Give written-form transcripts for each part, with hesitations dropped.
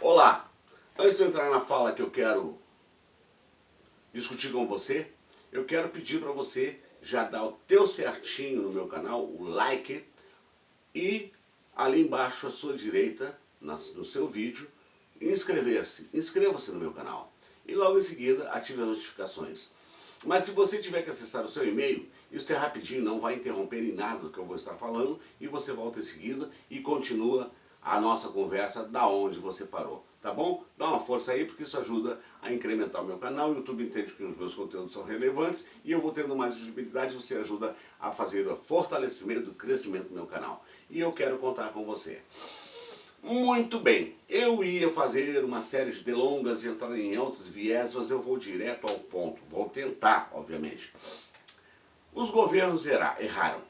Olá! Antes de eu entrar na fala que eu quero discutir com você, eu quero pedir para você já dar o teu certinho no meu canal, o like, e ali embaixo à sua direita, no seu vídeo, inscrever-se. Inscreva-se no meu canal. E logo em seguida ative as notificações. Mas se você tiver que acessar o seu e-mail, isso é rapidinho, não vai interromper em nada do que eu vou estar falando, e você volta em seguida e continua a nossa conversa da onde você parou, tá bom? Dá uma força aí, porque isso ajuda a incrementar o meu canal, o YouTube entende que os meus conteúdos são relevantes e eu vou tendo mais visibilidade, você ajuda a fazer o fortalecimento, o crescimento do meu canal. E eu quero contar com você. Muito bem, eu ia fazer uma série de delongas e entrar em outros viés, mas eu vou direto ao ponto. Vou tentar, obviamente. Os governos erraram,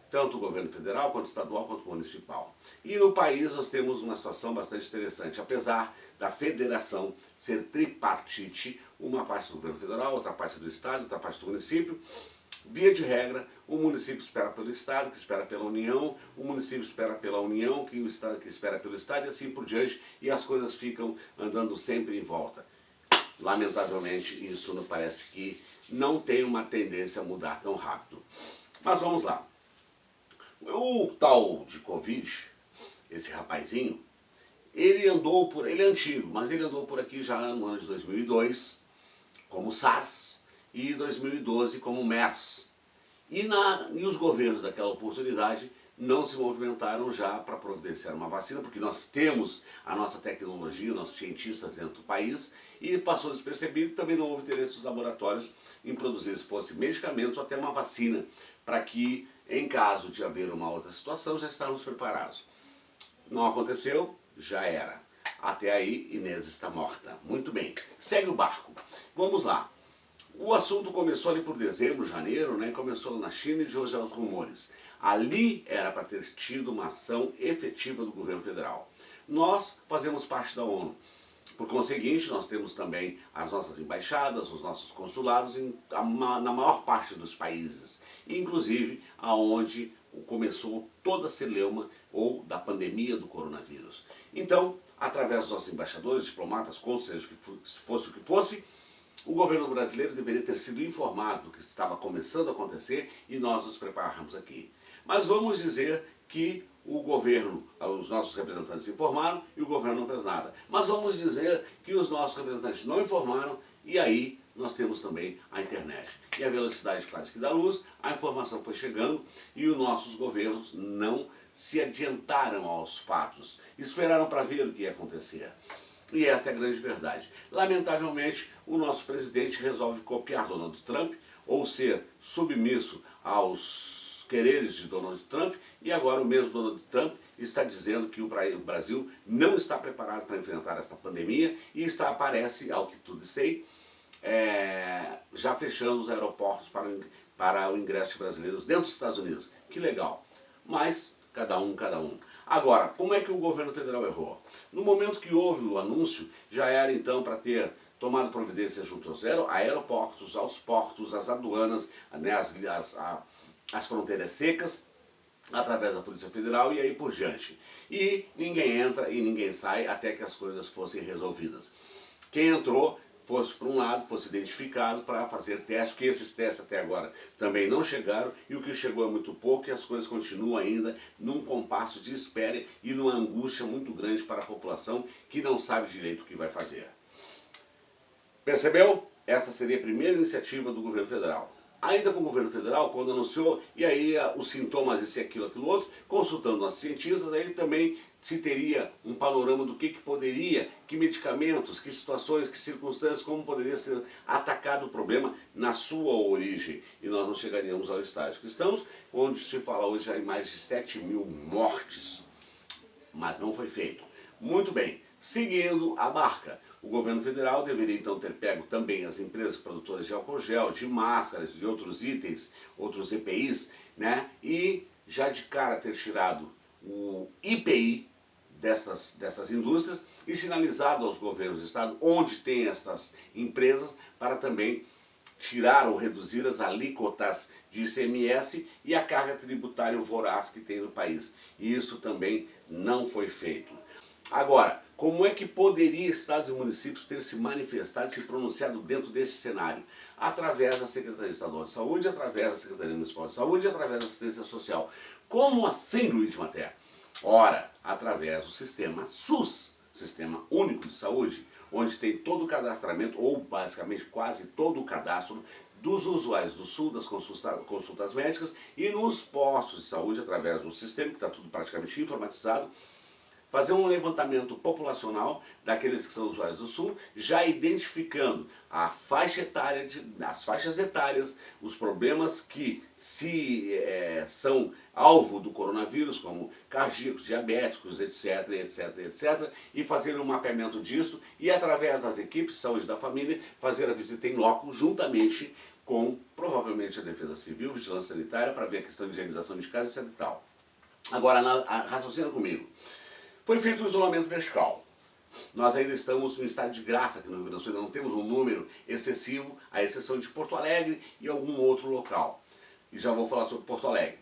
tanto o governo federal, quanto estadual, quanto municipal. E no país nós temos uma situação bastante interessante. Apesar da federação ser tripartite, uma parte do governo federal, outra parte do estado, outra parte do município, via de regra, o município espera pelo Estado, que espera pela União, o município espera pela União, que o Estado que espera pelo Estado, e assim por diante, e as coisas ficam andando sempre em volta. Lamentavelmente, isso não parece que não tem uma tendência a mudar tão rápido. Mas vamos lá. O tal de Covid, esse rapazinho, ele é antigo, mas ele andou por aqui já no ano de 2002, como SARS, e 2012 como MERS. E os governos daquela oportunidade não se movimentaram já para providenciar uma vacina, porque nós temos a nossa tecnologia, nossos cientistas dentro do país, e passou despercebido, e também não houve interesse dos laboratórios em produzir, se fosse medicamentos ou até uma vacina, para que, em caso de haver uma outra situação, já estávamos preparados. Não aconteceu, já era. Até aí, Inês está morta. Muito bem, segue o barco. Vamos lá. O assunto começou ali por dezembro, janeiro, né? Começou na China e de hoje aos rumores. Ali era para ter tido uma ação efetiva do governo federal. Nós fazemos parte da ONU. Por conseguinte, nós temos também as nossas embaixadas, os nossos consulados na maior parte dos países, inclusive aonde começou toda a celeuma ou da pandemia do coronavírus. Então, através dos nossos embaixadores, diplomatas, conselheiros, se fosse o que fosse, o governo brasileiro deveria ter sido informado do que estava começando a acontecer e nós nos preparamos aqui. Mas vamos dizer que o governo, os nossos representantes informaram e o governo não fez nada. Mas vamos dizer que os nossos representantes não informaram e aí nós temos também a internet. E a velocidade quase que da luz, a informação foi chegando e os nossos governos não se adiantaram aos fatos, esperaram para ver o que ia acontecer. E essa é a grande verdade. Lamentavelmente, o nosso presidente resolve copiar Donald Trump, ou ser submisso aos quereres de Donald Trump, e agora o mesmo Donald Trump está dizendo que o Brasil não está preparado para enfrentar essa pandemia e parece, ao que tudo sei, já fechando os aeroportos para o ingresso de brasileiros dentro dos Estados Unidos. Que legal. Mas, cada um, cada um. Agora, como é que o governo federal errou? No momento que houve o anúncio, já era então para ter tomado providências junto aos aeroportos, aos portos, às aduanas, né, as fronteiras secas, através da Polícia Federal e aí por diante. E ninguém entra e ninguém sai até que as coisas fossem resolvidas. Quem entrou fosse para um lado, fosse identificado para fazer testes, porque esses testes até agora também não chegaram, e o que chegou é muito pouco, e as coisas continuam ainda num compasso de espera e numa angústia muito grande para a população que não sabe direito o que vai fazer. Percebeu? Essa seria a primeira iniciativa do governo federal. Ainda com o governo federal, quando anunciou, e aí os sintomas, isso e aquilo, aquilo outro, consultando nossos cientistas, aí também se teria um panorama do que poderia, que medicamentos, que situações, que circunstâncias, como poderia ser atacado o problema na sua origem. E nós não chegaríamos ao estágio que estamos, onde se fala hoje já em mais de 7.000 mortes. Mas não foi feito. Muito bem, seguindo a barca. O governo federal deveria então ter pego também as empresas produtoras de álcool gel, de máscaras, de outros itens, outros EPIs, né? E já de cara ter tirado o IPI dessas indústrias e sinalizado aos governos do estado onde tem essas empresas para também tirar ou reduzir as alíquotas de ICMS e a carga tributária voraz que tem no país. E isso também não foi feito. Agora, Como é que poderia estados e municípios ter se manifestado, se pronunciado dentro desse cenário? Através da Secretaria Estadual de Saúde, através da Secretaria Municipal de Saúde, através da Assistência Social. Como assim, Luiz Maté? Ora, através do sistema SUS, Sistema Único de Saúde, onde tem todo o cadastramento, ou basicamente quase todo o cadastro dos usuários do SUS, das consultas médicas, e nos postos de saúde, através do sistema, que está tudo praticamente informatizado, fazer um levantamento populacional daqueles que são usuários do SUS, já identificando a faixa etária, as faixas etárias, os problemas que são alvo do coronavírus, como cardíacos, diabéticos, etc, etc, etc, e fazer um mapeamento disso e, através das equipes de saúde da família, fazer a visita em loco juntamente com, provavelmente, a Defesa Civil, Vigilância Sanitária, para ver a questão de higienização de casa, etc e tal. Agora, raciocina comigo. Foi feito um isolamento vertical. Nós ainda estamos em estado de graça aqui no Rio Grande do Sul, ainda não temos um número excessivo, à exceção de Porto Alegre e algum outro local. E já vou falar sobre Porto Alegre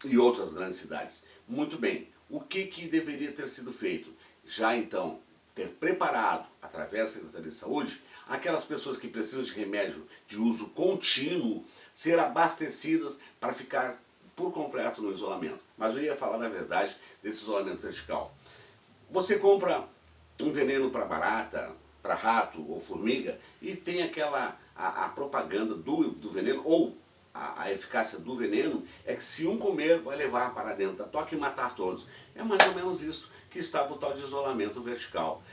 e outras grandes cidades. Muito bem, o que deveria ter sido feito? Já então, ter preparado, através da Secretaria de Saúde, aquelas pessoas que precisam de remédio de uso contínuo, ser abastecidas para ficar por completo no isolamento. Mas eu ia falar, na verdade, desse isolamento vertical. Você compra um veneno para barata, para rato ou formiga e tem aquela a propaganda do veneno, ou a eficácia do veneno é que se um comer vai levar para dentro da toca e matar todos. É mais ou menos isso que estava o tal de isolamento vertical.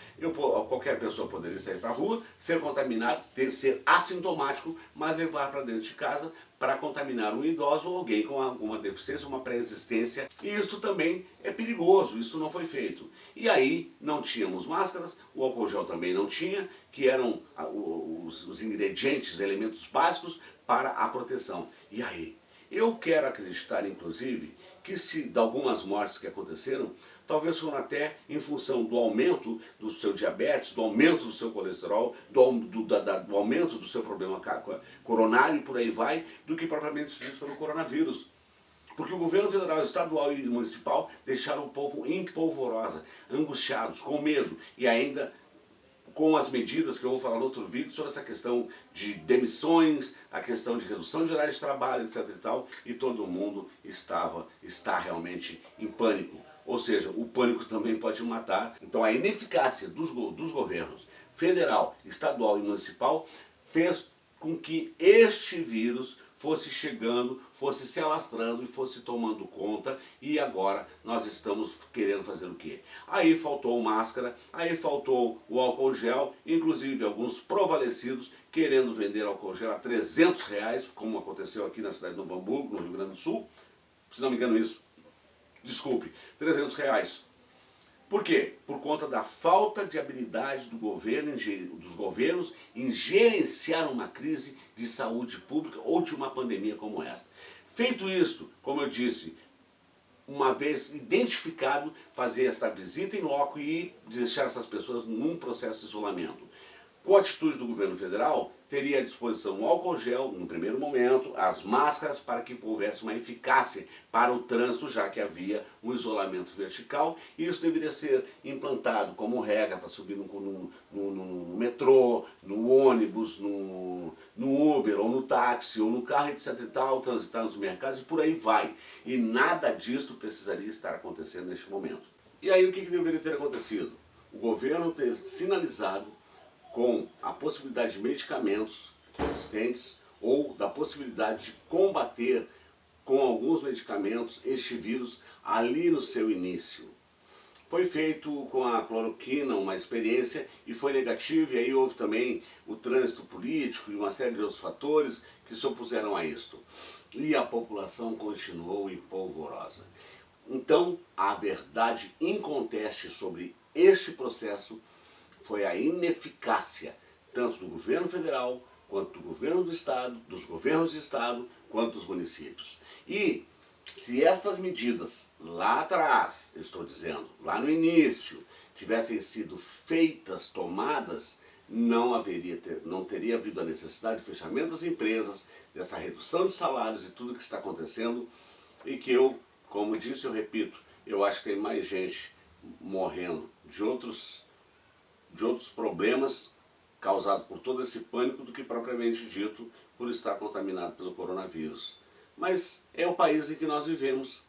Qualquer pessoa poderia sair para a rua, ser contaminado, ser assintomático, mas levar para dentro de casa para contaminar um idoso ou alguém com alguma deficiência, uma pré-existência. E isso também é perigoso, isso não foi feito. E aí não tínhamos máscaras, o álcool gel também não tinha, que eram os ingredientes, elementos básicos para a proteção. E aí? Eu quero acreditar, inclusive, que se de algumas mortes que aconteceram, talvez foram até em função do aumento do seu diabetes, do aumento do seu colesterol, do aumento do seu problema coronário e por aí vai, do que propriamente dito pelo coronavírus. Porque o governo federal, estadual e municipal deixaram o povo em polvorosa, angustiados, com medo e ainda com as medidas que eu vou falar no outro vídeo sobre essa questão de demissões, a questão de redução de horário de trabalho, etc e tal, e todo mundo está realmente em pânico. Ou seja, o pânico também pode matar. Então a ineficácia dos governos federal, estadual e municipal fez com que este vírus fosse chegando, fosse se alastrando e fosse tomando conta, e agora nós estamos querendo fazer o quê? Aí faltou máscara, aí faltou o álcool gel, inclusive alguns provalecidos querendo vender álcool gel a R$300, como aconteceu aqui na cidade de Novo Hamburgo, no Rio Grande do Sul, se não me engano isso, desculpe, R$300. Por quê? Por conta da falta de habilidade do governo, dos governos em gerenciar uma crise de saúde pública ou de uma pandemia como essa. Feito isto, como eu disse, uma vez identificado, fazer esta visita em loco e deixar essas pessoas num processo de isolamento. Com a atitude do governo federal, teria à disposição o álcool gel, no primeiro momento, as máscaras, para que houvesse uma eficácia para o trânsito, já que havia um isolamento vertical, e isso deveria ser implantado como regra para subir no metrô, no ônibus, no Uber, ou no táxi, ou no carro, etc e tal, transitar nos mercados, e por aí vai. E nada disto precisaria estar acontecendo neste momento. E aí o que deveria ter acontecido? O governo ter sinalizado com a possibilidade de medicamentos resistentes ou da possibilidade de combater com alguns medicamentos este vírus ali no seu início. Foi feito com a cloroquina uma experiência e foi negativo, e aí houve também o trânsito político e uma série de outros fatores que se opuseram a isto. E a população continuou empolvorosa. Então, a verdade inconteste sobre este processo foi a ineficácia tanto do governo federal, quanto do governo do estado, dos governos de estado, quanto dos municípios. E se essas medidas lá atrás, eu estou dizendo, lá no início, tivessem sido feitas, tomadas, não teria havido a necessidade de fechamento das empresas, dessa redução de salários e tudo que está acontecendo, e que eu, como disse, eu repito, eu acho que tem mais gente morrendo de outros de outros problemas causados por todo esse pânico do que propriamente dito por estar contaminado pelo coronavírus. Mas é o país em que nós vivemos.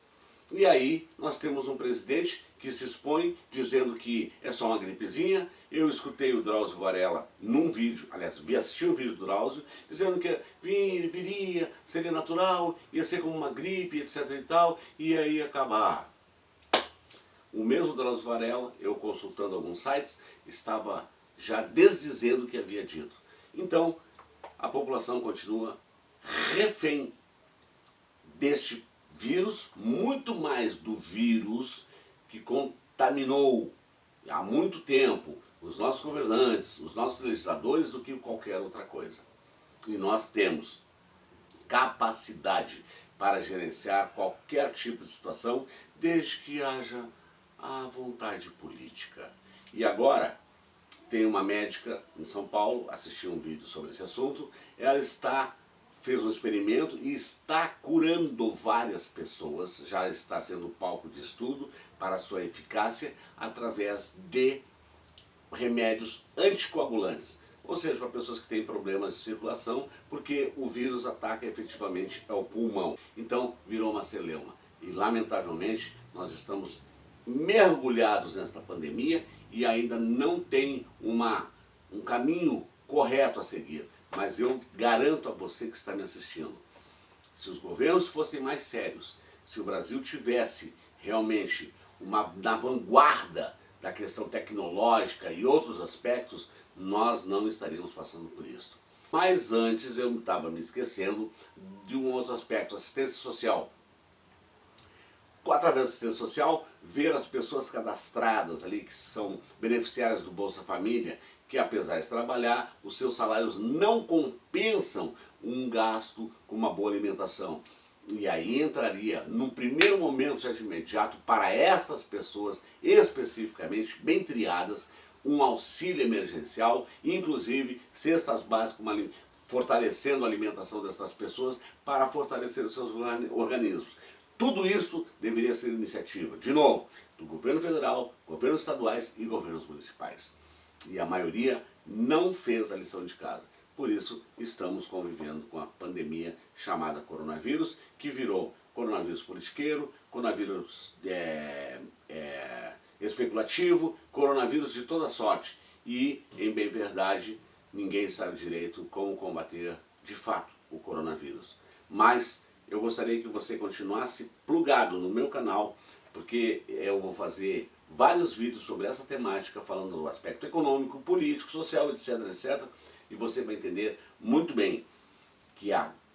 E aí nós temos um presidente que se expõe dizendo que é só uma gripezinha. Eu escutei o Drauzio Varela num vídeo, aliás, vi assistir um vídeo do Drauzio, dizendo que viria, seria natural, ia ser como uma gripe, etc e tal, e aí ia acabar. O mesmo Drauzio Varela, eu consultando alguns sites, estava já desdizendo o que havia dito. Então, a população continua refém deste vírus, muito mais do vírus que contaminou há muito tempo os nossos governantes, os nossos legisladores, do que qualquer outra coisa. E nós temos capacidade para gerenciar qualquer tipo de situação, desde que haja a vontade política. E agora, tem uma médica em São Paulo, assisti um vídeo sobre esse assunto, ela fez um experimento e está curando várias pessoas, já está sendo palco de estudo para sua eficácia através de remédios anticoagulantes, ou seja, para pessoas que têm problemas de circulação, porque o vírus ataca efetivamente o pulmão. Então virou uma celeuma. E lamentavelmente nós estamos mergulhados nesta pandemia e ainda não tem um caminho correto a seguir. Mas eu garanto a você que está me assistindo, se os governos fossem mais sérios, se o Brasil tivesse realmente na vanguarda da questão tecnológica e outros aspectos, nós não estaríamos passando por isso. Mas antes eu estava me esquecendo de um outro aspecto, assistência social. Através da assistência social, ver as pessoas cadastradas ali, que são beneficiárias do Bolsa Família, que apesar de trabalhar, os seus salários não compensam um gasto com uma boa alimentação. E aí entraria, num primeiro momento já de imediato, para essas pessoas especificamente, bem triadas, um auxílio emergencial, inclusive cestas básicas, fortalecendo a alimentação dessas pessoas para fortalecer os seus organismos. Tudo isso deveria ser iniciativa, de novo, do governo federal, governos estaduais e governos municipais. E a maioria não fez a lição de casa. Por isso, estamos convivendo com a pandemia chamada coronavírus, que virou coronavírus politiqueiro, coronavírus especulativo, coronavírus de toda sorte. E, em bem verdade, ninguém sabe direito como combater de fato o coronavírus. Mas eu gostaria que você continuasse plugado no meu canal, porque eu vou fazer vários vídeos sobre essa temática, falando do aspecto econômico, político, social, etc, etc. E você vai entender muito bem que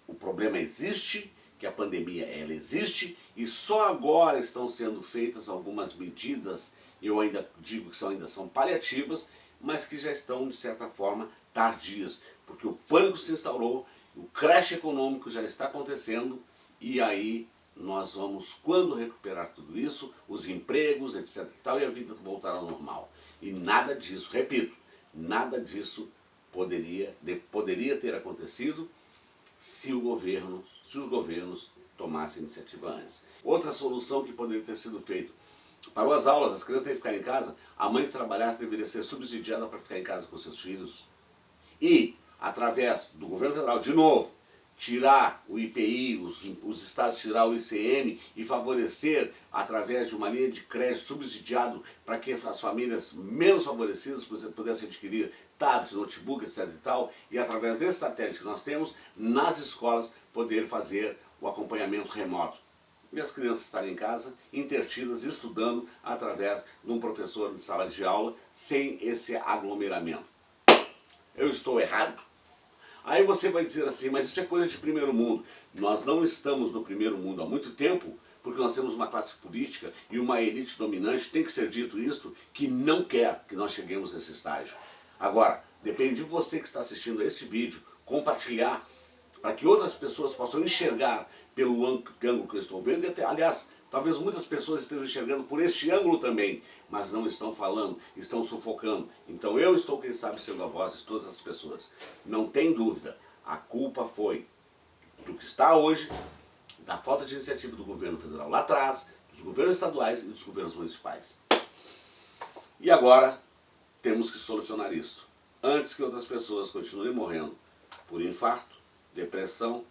o problema existe, que a pandemia ela existe, e só agora estão sendo feitas algumas medidas, eu ainda digo que ainda são paliativas, mas que já estão, de certa forma, tardias, porque o pânico se instaurou, o crash econômico já está acontecendo, e aí nós vamos, quando recuperar tudo isso, os empregos, etc e tal, e a vida voltar ao normal. E nada disso, repito, nada disso poderia ter acontecido se os governos tomassem iniciativa antes. Outra solução que poderia ter sido feita: parou as aulas, as crianças têm que ficar em casa, a mãe que trabalhasse deveria ser subsidiada para ficar em casa com seus filhos. E, através do governo federal, de novo, tirar o IPI, os estados tirar o ICM e favorecer, através de uma linha de crédito subsidiado, para que as famílias menos favorecidas pudessem adquirir tablets, notebook, etc e tal, e através desse satélite que nós temos, nas escolas, poder fazer o acompanhamento remoto. E as crianças estarem em casa, intertidas, estudando, através de um professor de sala de aula, sem esse aglomeramento. Eu estou errado? Aí você vai dizer assim, mas isso é coisa de primeiro mundo. Nós não estamos no primeiro mundo há muito tempo, porque nós temos uma classe política e uma elite dominante, tem que ser dito isso, que não quer que nós cheguemos nesse estágio. Agora, depende de você que está assistindo a este vídeo, compartilhar, para que outras pessoas possam enxergar pelo ângulo que eu estou vendo, e até, aliás, talvez muitas pessoas estejam enxergando por este ângulo também, mas não estão falando, estão sufocando. Então eu estou, quem sabe, sendo a voz de todas as pessoas. Não tem dúvida, a culpa foi do que está hoje, da falta de iniciativa do governo federal lá atrás, dos governos estaduais e dos governos municipais. E agora temos que solucionar isso. Antes que outras pessoas continuem morrendo por infarto, depressão,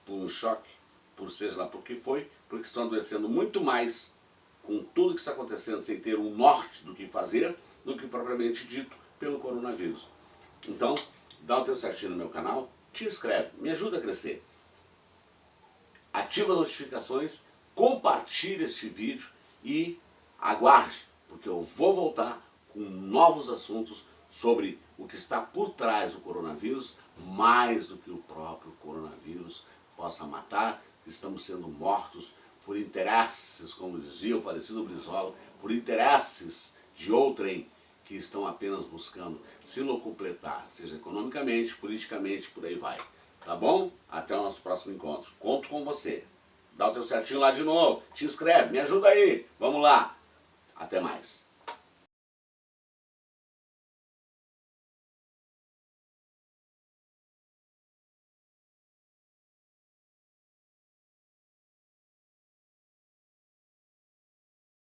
por um choque, por seja lá por que foi, porque estão adoecendo muito mais com tudo que está acontecendo sem ter um norte do que fazer, do que propriamente dito pelo coronavírus. Então, dá o teu certinho no meu canal, te inscreve, me ajuda a crescer. Ativa as notificações, compartilhe este vídeo e aguarde, porque eu vou voltar com novos assuntos sobre o que está por trás do coronavírus, mais do que o próprio coronavírus possa matar. Estamos sendo mortos por interesses, como dizia o falecido Brizola, por interesses de outrem que estão apenas buscando se locupletar, seja economicamente, politicamente, por aí vai. Tá bom? Até o nosso próximo encontro. Conto com você. Dá o teu certinho lá de novo. Te inscreve, me ajuda aí. Vamos lá. Até mais.